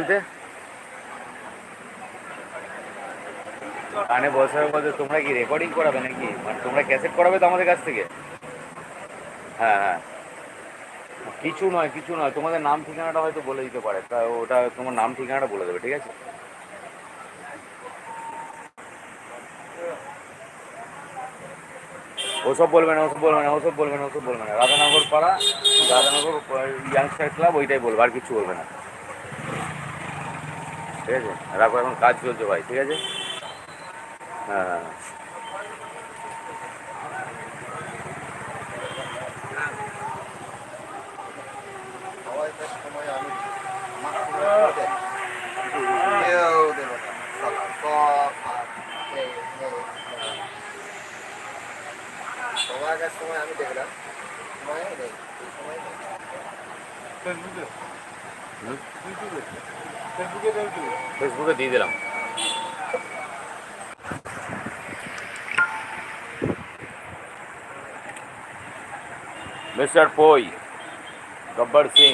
বলতে? কানে বসার বলতে তোমরা কি রেকর্ডিং করাবে নাকি? মানে তোমরা ক্যাসেট করাবে তো আমাদের কাছ থেকে? হ্যাঁ হ্যাঁ, কিছু নয় কিছু নয়, তোমাদের নাম ঠিকানাটা হয়তো বলে দিতে পারে, তা ওটা তোমার নাম ঠিকানাটা বলে দেবে, ঠিক আছে? ওসব বলবে না, ওসব বলবে না, ওসব বলবে না, ওসব বলবে না। রাধানগর পাড়া, রাধানগর ইয়াংস্টার ক্লাব, ওইটাই বলবে, আর কিছু বলবে না, ঠিক আছে? রাখো, এখন কাজ চলছে ভাই, ঠিক আছে? হ্যাঁ হ্যাঁ। সময় আমি দেখলাম ফেসবুকে দিয়ে দিলাম। মিস্টার পই, গব্বর সিং,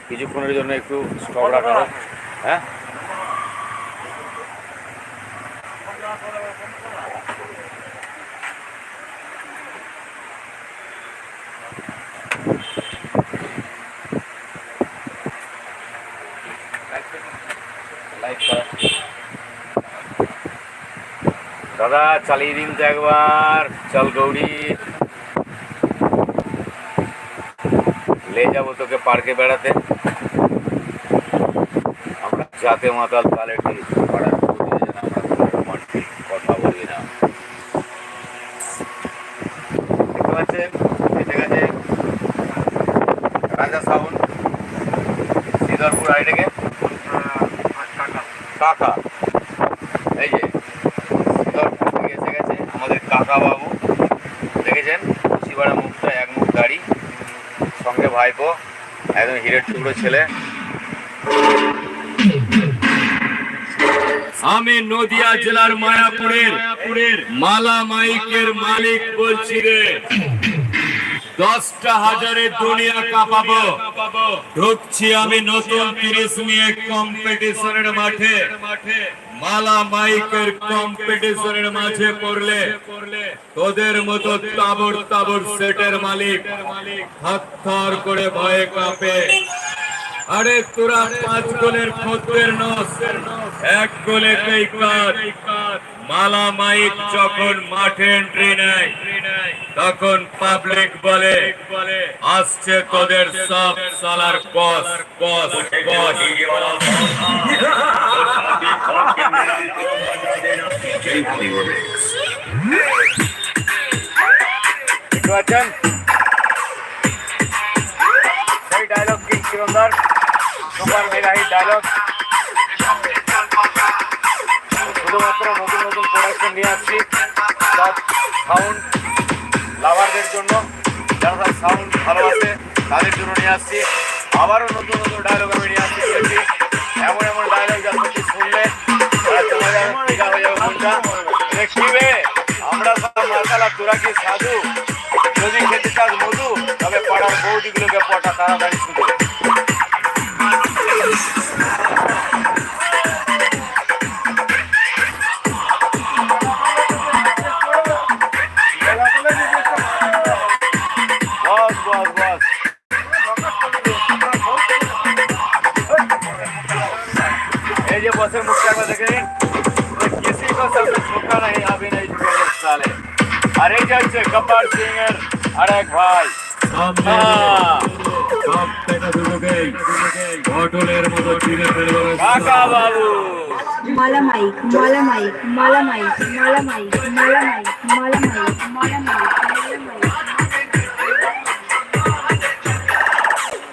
কিছুক্ষণের জন্য একটু স্টক রাখা হোক। হ্যাঁ, দাদা চালিয়ে দিন তো একবার, চল গৌরী, লে যাবো তোকে পার্কে বেড়াতে। আমরা যাতে মাতাল তালে ঠিক পাড়ার কথা বলি না, দেখতে পাচ্ছেন? এসে গেছে রাজা সাউন্ড, শ্রীধরপুর আইডেকে কাকা, এই যে শ্রীধরপুর থেকে এসে গেছে আমাদের কাকা বাবু, দেখেছেন? শিবাড়া মুখটা, এক মুখ দাড়ি, সঙ্গে ভাইপো, একদম হিরের টুকরো ছেলে। আমি নদিয়া জেলার মায়াপুরের মালা মাইকের মালিক বলছি রে। 10টা হাজারে দুনিয়া কাঁপাবো। ঢুকছি আমি নতুন 30 নিয়ে কম্পিটিশনের মাঠে। মালা মাইকের কম্পিটিশনের মাঝে পড়লে তোদের মতো তাবর তাবর সেটের মালিক হাত করে ভয়ে কাঁপে। আরে তোরা 5 গোলের খদ্দের নস, 1 গোলে কেই কাজ। মালা মাইক যখন মাঠে এন্ট্রি নেয় তখন পাবলিক বলে আসছে তোদের সব সালার বস বস বস। দেখতে পাচ্ছেন সেই ডায়লগ, কিং সিরন্দার সুপার মেগা হিট ডায়লগ। শুধুমাত্র নতুন নতুন প্রোডাকশন নিয়ে আসছি সব সাউন্ড লাভারদের জন্য, যারা সব সাউন্ড ভালোবাসে তাদের জন্য নিয়ে আসছি। আবারও নতুন নতুন ডায়লগ আমি নিয়ে আসছি, এমন এমন ডায়লগ যা সত্যি শুনলে তোমাদের টিকা হয়ে যাবে মনটা। দেখবে আমরা সব মাতালা, তোরা কি সাধু? যদি খেতে চাস মধু, তবে পাড়ার বৌদিগুলোকে পটা তাড়াতাড়ি শুধু। বস বস বস, এই যে বসের মুখটা একবার দেখে নিন। किसी को सबसे छोटा नहीं, अभी नहीं झुकेंगे साले। अरे হচ্ছে গব্বর সিং এর আরেক ভাই কাকা বাবু। মালা মাইক, মালা মাইক, মালা মাইক, মালা মাইক, মালা মাইক, মালা মাইক, মালা মাইক, মালা মাইক।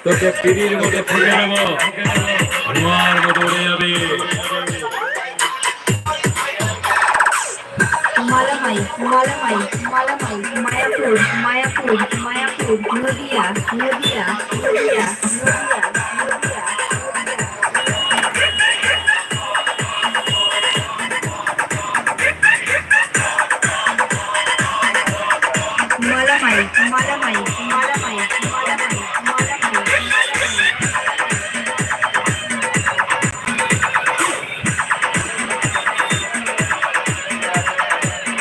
তোকে পিড়ির মতো ফুলে নেবো, ধোঁয়ার মতো উড়ে যাবে। মালা মাইক, মালা মাইক, মালা মাইক, মায়াপুর, মায়াপুর, মায়াপুর, নদিয়া, নদিয়া।